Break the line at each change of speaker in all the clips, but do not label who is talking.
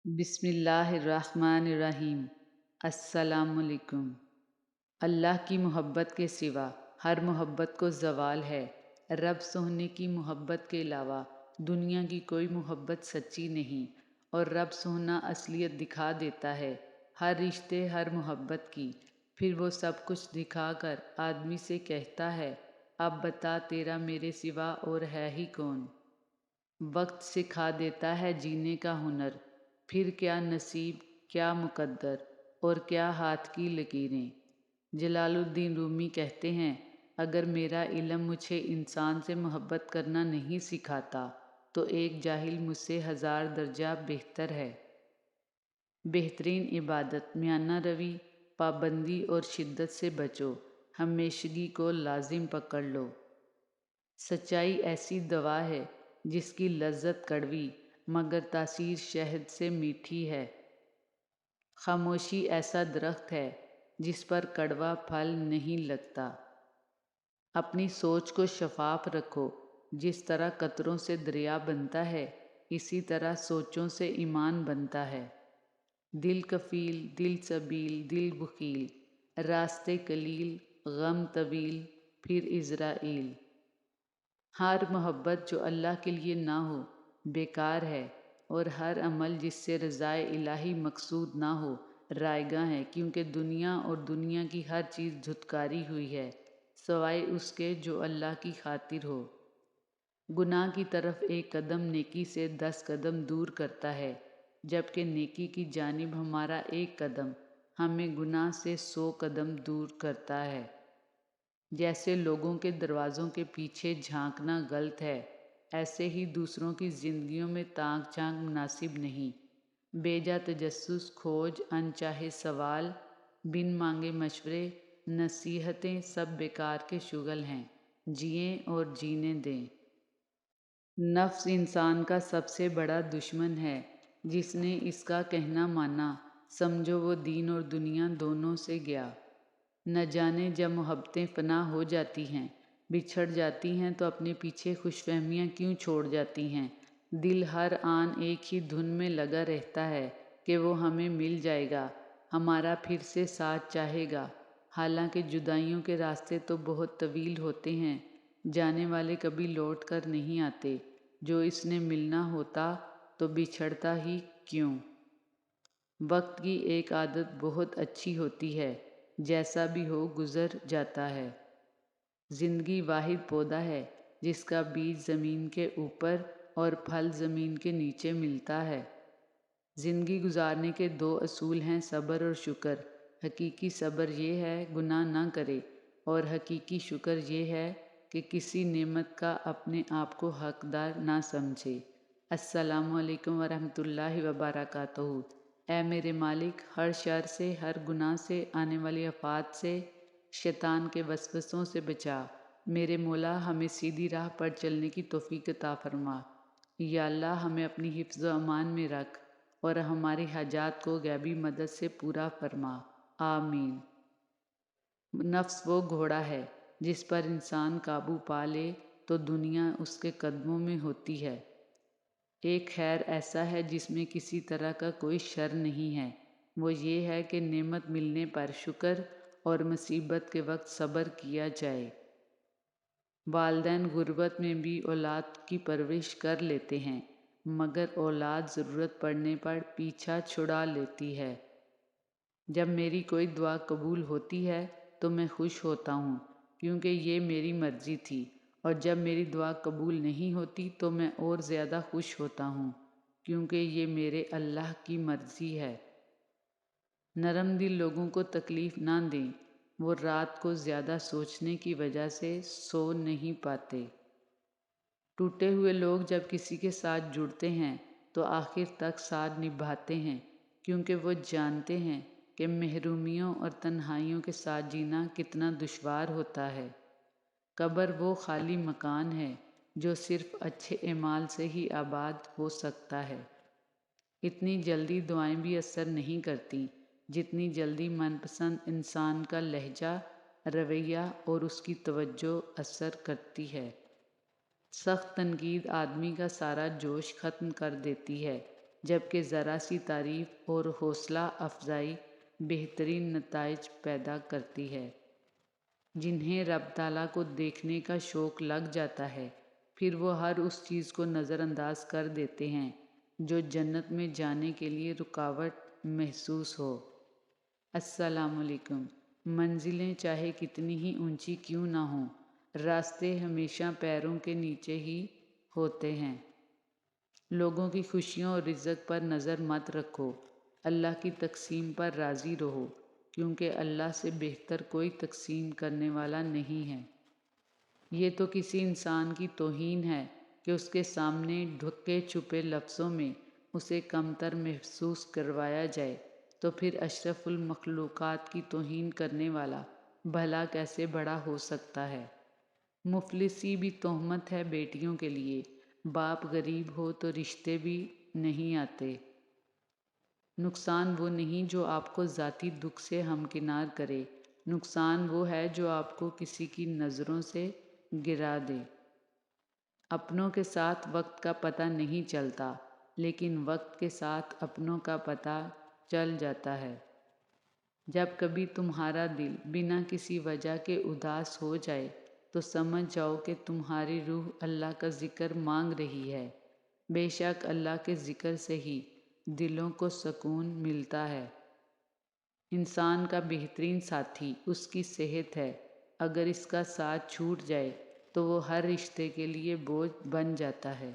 بسم اللہ الرحمن الرحیم۔ السلام علیکم۔ اللہ کی محبت کے سوا ہر محبت کو زوال ہے۔ رب سونے کی محبت کے علاوہ دنیا کی کوئی محبت سچی نہیں، اور رب سونا اصلیت دکھا دیتا ہے ہر رشتے ہر محبت کی۔ پھر وہ سب کچھ دکھا کر آدمی سے کہتا ہے، اب بتا تیرا میرے سوا اور ہے ہی کون۔ وقت سکھا دیتا ہے جینے کا ہنر، پھر کیا نصیب کیا مقدر اور کیا ہاتھ کی لکیریں۔ جلال الدین رومی کہتے ہیں، اگر میرا علم مجھے انسان سے محبت کرنا نہیں سکھاتا تو ایک جاہل مجھ سے 1000 درجہ بہتر ہے۔ بہترین عبادت میانہ روی، پابندی اور شدت سے بچو، ہمیشگی کو لازم پکڑ لو۔ سچائی ایسی دوا ہے جس کی لذت کڑوی مگر تاثیر شہد سے میٹھی ہے۔ خاموشی ایسا درخت ہے جس پر کڑوا پھل نہیں لگتا۔ اپنی سوچ کو شفاف رکھو، جس طرح قطروں سے دریا بنتا ہے اسی طرح سوچوں سے ایمان بنتا ہے۔ دل کفیل دل سبیل دل بخیل، راستے قلیل غم طویل پھر عزرائیل۔ ہر محبت جو اللہ کے لیے نہ ہو بیکار ہے، اور ہر عمل جس سے رضائے الہی مقصود نہ ہو رائیگاں ہے، کیونکہ دنیا اور دنیا کی ہر چیز دھتکاری ہوئی ہے سوائے اس کے جو اللہ کی خاطر ہو۔ گناہ کی طرف ایک قدم نیکی سے 10 قدم دور کرتا ہے، جبکہ نیکی کی جانب ہمارا ایک قدم ہمیں گناہ سے 100 قدم دور کرتا ہے۔ جیسے لوگوں کے دروازوں کے پیچھے جھانکنا غلط ہے، ایسے ہی دوسروں کی زندگیوں میں تانک جھانک مناسب نہیں۔ بے جا تجسس، کھوج، انچاہے سوال، بن مانگے مشورے، نصیحتیں سب بیکار کے شغل ہیں، جئیں اور جینے دیں۔ نفس انسان کا سب سے بڑا دشمن ہے، جس نے اس کا کہنا مانا سمجھو وہ دین اور دنیا دونوں سے گیا۔ نہ جانے جب محبتیں فنا ہو جاتی ہیں، بچھڑ جاتی ہیں تو اپنے پیچھے خوش فہمیاں کیوں چھوڑ جاتی ہیں۔ دل ہر آن ایک ہی دھن میں لگا رہتا ہے کہ وہ ہمیں مل جائے گا، ہمارا پھر سے ساتھ چاہے گا۔ حالانکہ جدائیوں کے راستے تو بہت طویل ہوتے ہیں، جانے والے کبھی لوٹ کر نہیں آتے۔ جو اس نے ملنا ہوتا تو بچھڑتا ہی کیوں۔ وقت کی ایک عادت بہت اچھی ہوتی ہے، جیسا بھی ہو گزر جاتا ہے۔ زندگی واحد پودا ہے جس کا بیج زمین کے اوپر اور پھل زمین کے نیچے ملتا ہے۔ زندگی گزارنے کے 2 اصول ہیں، صبر اور شکر۔ حقیقی صبر یہ ہے گناہ نہ کرے، اور حقیقی شکر یہ ہے کہ کسی نعمت کا اپنے آپ کو حقدار نہ سمجھے۔ السلام علیکم ورحمۃ اللہ وبرکاتہ۔ اے میرے مالک، ہر شر سے، ہر گناہ سے، آنے والی آفات سے، شیطان کے وسوسوں سے بچا۔ میرے مولا، ہمیں سیدھی راہ پر چلنے کی توفیق عطا فرما۔ یا اللہ، ہمیں اپنی حفظ و امان میں رکھ اور ہماری حاجات کو غیبی مدد سے پورا فرما، آمین۔ نفس وہ گھوڑا ہے جس پر انسان قابو پا لے تو دنیا اس کے قدموں میں ہوتی ہے۔ ایک خیر ایسا ہے جس میں کسی طرح کا کوئی شر نہیں ہے، وہ یہ ہے کہ نعمت ملنے پر شکر اور مصیبت کے وقت صبر کیا جائے۔ والدین غربت میں بھی اولاد کی پرورش کر لیتے ہیں، مگر اولاد ضرورت پڑنے پر پیچھا چھڑا لیتی ہے۔ جب میری کوئی دعا قبول ہوتی ہے تو میں خوش ہوتا ہوں، کیونکہ یہ میری مرضی تھی، اور جب میری دعا قبول نہیں ہوتی تو میں اور زیادہ خوش ہوتا ہوں، کیونکہ یہ میرے اللہ کی مرضی ہے۔ نرم دل لوگوں کو تکلیف نہ دیں، وہ رات کو زیادہ سوچنے کی وجہ سے سو نہیں پاتے۔ ٹوٹے ہوئے لوگ جب کسی کے ساتھ جڑتے ہیں تو آخر تک ساتھ نبھاتے ہیں، کیونکہ وہ جانتے ہیں کہ محرومیوں اور تنہائیوں کے ساتھ جینا کتنا دشوار ہوتا ہے۔ قبر وہ خالی مکان ہے جو صرف اچھے اعمال سے ہی آباد ہو سکتا ہے۔ اتنی جلدی دعائیں بھی اثر نہیں کرتی جتنی جلدی من پسند انسان کا لہجہ، رویہ اور اس کی توجہ اثر کرتی ہے۔ سخت تنقید آدمی کا سارا جوش ختم کر دیتی ہے، جبکہ ذرا سی تعریف اور حوصلہ افزائی بہترین نتائج پیدا کرتی ہے۔ جنہیں رب تعالیٰ کو دیکھنے کا شوق لگ جاتا ہے، پھر وہ ہر اس چیز کو نظر انداز کر دیتے ہیں جو جنت میں جانے کے لیے رکاوٹ محسوس ہو۔ السلام علیکم۔ منزلیں چاہے کتنی ہی اونچی کیوں نہ ہوں، راستے ہمیشہ پیروں کے نیچے ہی ہوتے ہیں۔ لوگوں کی خوشیوں اور رزق پر نظر مت رکھو، اللہ کی تقسیم پر راضی رہو، کیونکہ اللہ سے بہتر کوئی تقسیم کرنے والا نہیں ہے۔ یہ تو کسی انسان کی توہین ہے کہ اس کے سامنے ڈھکے چھپے لفظوں میں اسے کمتر محسوس کروایا جائے، تو پھر اشرف المخلوقات کی توہین کرنے والا بھلا کیسے بڑا ہو سکتا ہے؟ مفلسی بھی تہمت ہے بیٹیوں کے لیے، باپ غریب ہو تو رشتے بھی نہیں آتے۔ نقصان وہ نہیں جو آپ کو ذاتی دکھ سے ہمکنار کرے، نقصان وہ ہے جو آپ کو کسی کی نظروں سے گرا دے۔ اپنوں کے ساتھ وقت کا پتہ نہیں چلتا، لیکن وقت کے ساتھ اپنوں کا پتہ چل جاتا ہے۔ جب کبھی تمہارا دل بنا کسی وجہ کے اداس ہو جائے تو سمجھ جاؤ کہ تمہاری روح اللہ کا ذکر مانگ رہی ہے۔ بے شک اللہ کے ذکر سے ہی دلوں کو سکون ملتا ہے۔ انسان کا بہترین ساتھی اس کی صحت ہے، اگر اس کا ساتھ چھوٹ جائے تو وہ ہر رشتے کے لیے بوجھ بن جاتا ہے۔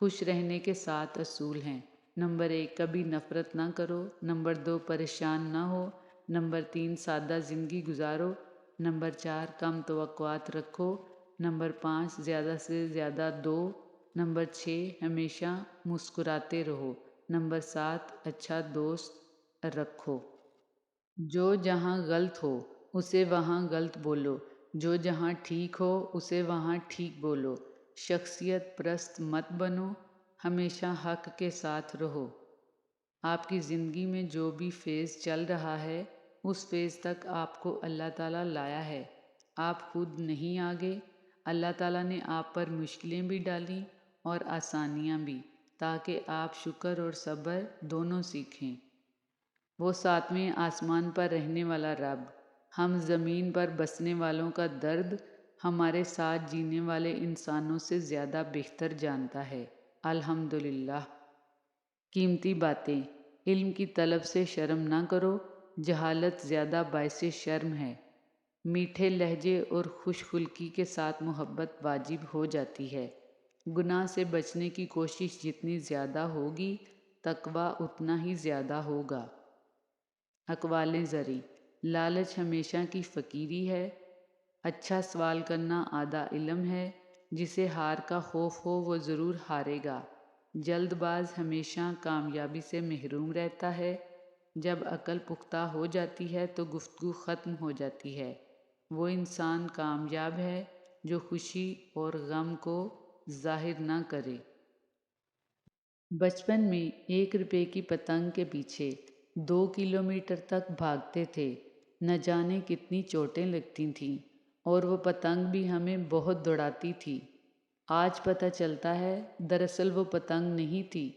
خوش رہنے کے 7 اصول ہیں۔ نمبر 1، کبھی نفرت نہ کرو۔ نمبر 2، پریشان نہ ہو۔ نمبر 3، سادہ زندگی گزارو۔ نمبر 4، کم توقعات رکھو۔ نمبر 5، زیادہ سے زیادہ دو۔ نمبر 6، ہمیشہ مسکراتے رہو۔ نمبر 7، اچھا دوست رکھو۔ جو جہاں غلط ہو اسے وہاں غلط بولو، جو جہاں ٹھیک ہو اسے وہاں ٹھیک بولو۔ شخصیت پرست مت بنو، ہمیشہ حق کے ساتھ رہو۔ آپ کی زندگی میں جو بھی فیز چل رہا ہے، اس فیز تک آپ کو اللہ تعالیٰ لایا ہے، آپ خود نہیں آگے۔ اللہ تعالیٰ نے آپ پر مشکلیں بھی ڈالیں اور آسانیاں بھی، تاکہ آپ شکر اور صبر دونوں سیکھیں۔ وہ 7ویں آسمان پر رہنے والا رب، ہم زمین پر بسنے والوں کا درد ہمارے ساتھ جینے والے انسانوں سے زیادہ بہتر جانتا ہے۔ الحمدللہ۔ قیمتی باتیں۔ علم کی طلب سے شرم نہ کرو، جہالت زیادہ باعث شرم ہے۔ میٹھے لہجے اور خوش خلقی کے ساتھ محبت واجب ہو جاتی ہے۔ گناہ سے بچنے کی کوشش جتنی زیادہ ہوگی، تقویٰ اتنا ہی زیادہ ہوگا۔ اقوال زرعی۔ لالچ ہمیشہ کی فقیری ہے۔ اچھا سوال کرنا آدھا علم ہے۔ جسے ہار کا خوف ہو وہ ضرور ہارے گا۔ جلد باز ہمیشہ کامیابی سے محروم رہتا ہے۔ جب عقل پختہ ہو جاتی ہے تو گفتگو ختم ہو جاتی ہے۔ وہ انسان کامیاب ہے جو خوشی اور غم کو ظاہر نہ کرے۔ بچپن میں 1 روپے کی پتنگ کے پیچھے 2 کلومیٹر تک بھاگتے تھے، نہ جانے کتنی چوٹیں لگتی تھیں، اور وہ پتنگ بھی ہمیں بہت دوڑاتی تھی۔ آج پتہ چلتا ہے دراصل وہ پتنگ نہیں تھی،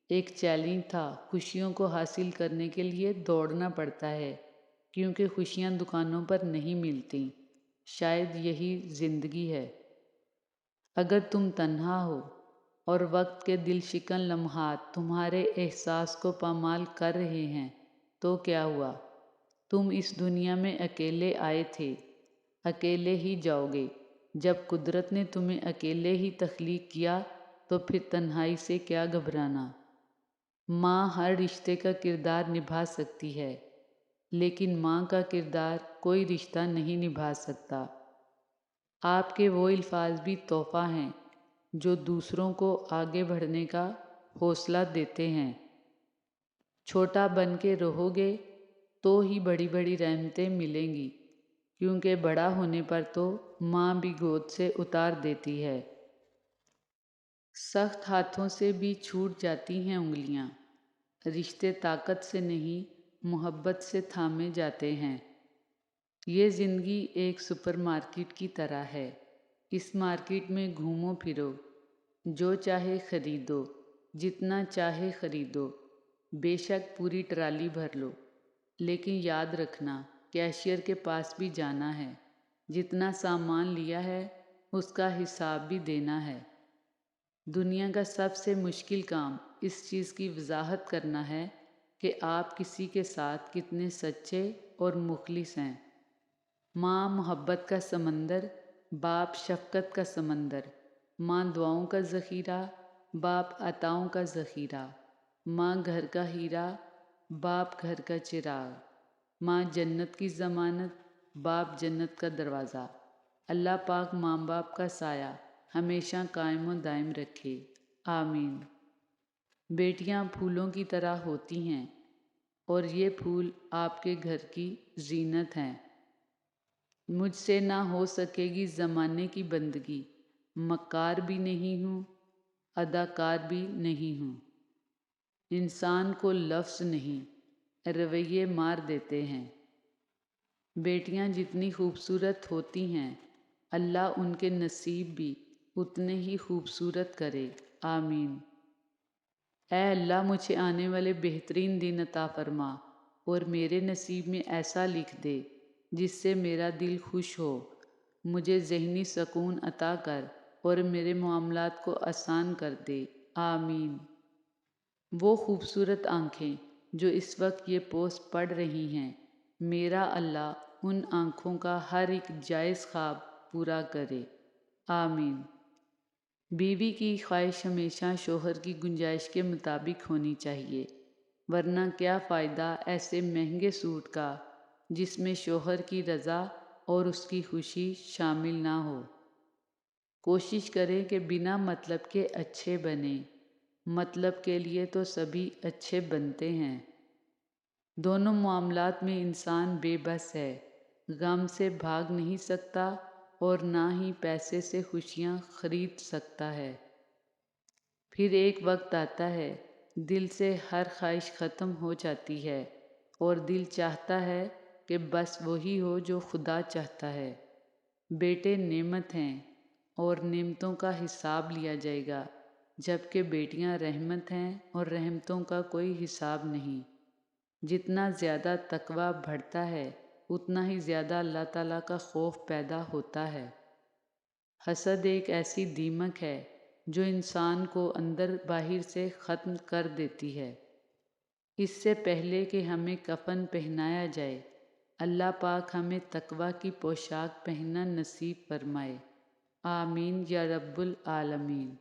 ایک چیلنج تھا۔ خوشیوں کو حاصل کرنے کے لیے دوڑنا پڑتا ہے، کیونکہ خوشیاں دکانوں پر نہیں ملتی۔ شاید یہی زندگی ہے۔ اگر تم تنہا ہو اور وقت کے دل شکن لمحات تمہارے احساس کو پامال کر رہے ہیں، تو کیا ہوا؟ تم اس دنیا میں اکیلے آئے تھے، اکیلے ہی جاؤ گے۔ جب قدرت نے تمہیں اکیلے ہی تخلیق کیا تو پھر تنہائی سے کیا گھبرانا؟ ماں ہر رشتے کا کردار نبھا سکتی ہے، لیکن ماں کا کردار کوئی رشتہ نہیں نبھا سکتا۔ آپ کے وہ الفاظ بھی تحفہ ہیں جو دوسروں کو آگے بڑھنے کا حوصلہ دیتے ہیں۔ چھوٹا بن کے رہو گے تو ہی بڑی بڑی رحمتیں ملیں گی، کیونکہ بڑا ہونے پر تو ماں بھی گود سے اتار دیتی ہے۔ سخت ہاتھوں سے بھی چھوٹ جاتی ہیں انگلیاں۔ رشتے طاقت سے نہیں، محبت سے تھامے جاتے ہیں۔ یہ زندگی ایک سپر مارکیٹ کی طرح ہے۔ اس مارکیٹ میں گھومو پھرو، جو چاہے خریدو، جتنا چاہے خریدو، بے شک پوری ٹرالی بھر لو، لیکن یاد رکھنا کیشیئر کے پاس بھی جانا ہے، جتنا سامان لیا ہے اس کا حساب بھی دینا ہے۔ دنیا کا سب سے مشکل کام اس چیز کی وضاحت کرنا ہے کہ آپ کسی کے ساتھ کتنے سچے اور مخلص ہیں۔ ماں محبت کا سمندر، باپ شفقت کا سمندر، ماں دعاؤں کا ذخیرہ، باپ عطاؤں کا ذخیرہ، ماں گھر کا ہیرا، باپ گھر کا چراغ، ماں جنت کی ضمانت، باپ جنت کا دروازہ۔ اللہ پاک ماں باپ کا سایہ ہمیشہ قائم و دائم رکھے، آمین۔ بیٹیاں پھولوں کی طرح ہوتی ہیں اور یہ پھول آپ کے گھر کی زینت ہیں۔ مجھ سے نہ ہو سکے گی زمانے کی بندگی، مکار بھی نہیں ہوں، اداکار بھی نہیں ہوں۔ انسان کو لفظ نہیں، رویے مار دیتے ہیں۔ بیٹیاں جتنی خوبصورت ہوتی ہیں، اللہ ان کے نصیب بھی اتنے ہی خوبصورت کرے، آمین۔ اے اللہ مجھے آنے والے بہترین دن عطا فرما اور میرے نصیب میں ایسا لکھ دے جس سے میرا دل خوش ہو، مجھے ذہنی سکون عطا کر اور میرے معاملات کو آسان کر دے، آمین۔ وہ خوبصورت آنکھیں جو اس وقت یہ پوسٹ پڑھ رہی ہیں، میرا اللہ ان آنکھوں کا ہر ایک جائز خواب پورا کرے، آمین۔ بیوی کی خواہش ہمیشہ شوہر کی گنجائش کے مطابق ہونی چاہیے، ورنہ کیا فائدہ ایسے مہنگے سوٹ کا جس میں شوہر کی رضا اور اس کی خوشی شامل نہ ہو۔ کوشش کریں کہ بنا مطلب کے اچھے بنیں، مطلب کے لیے تو سبھی اچھے بنتے ہیں۔ دونوں معاملات میں انسان بے بس ہے، غم سے بھاگ نہیں سکتا اور نہ ہی پیسے سے خوشیاں خرید سکتا ہے۔ پھر ایک وقت آتا ہے دل سے ہر خواہش ختم ہو جاتی ہے اور دل چاہتا ہے کہ بس وہی ہو جو خدا چاہتا ہے۔ بیٹے نعمت ہیں اور نعمتوں کا حساب لیا جائے گا، جبکہ بیٹیاں رحمت ہیں اور رحمتوں کا کوئی حساب نہیں۔ جتنا زیادہ تقویٰ بڑھتا ہے اتنا ہی زیادہ اللہ تعالیٰ کا خوف پیدا ہوتا ہے۔ حسد ایک ایسی دیمک ہے جو انسان کو اندر باہر سے ختم کر دیتی ہے۔ اس سے پہلے کہ ہمیں کفن پہنایا جائے، اللہ پاک ہمیں تقویٰ کی پوشاک پہننا نصیب فرمائے، آمین یا رب العالمین۔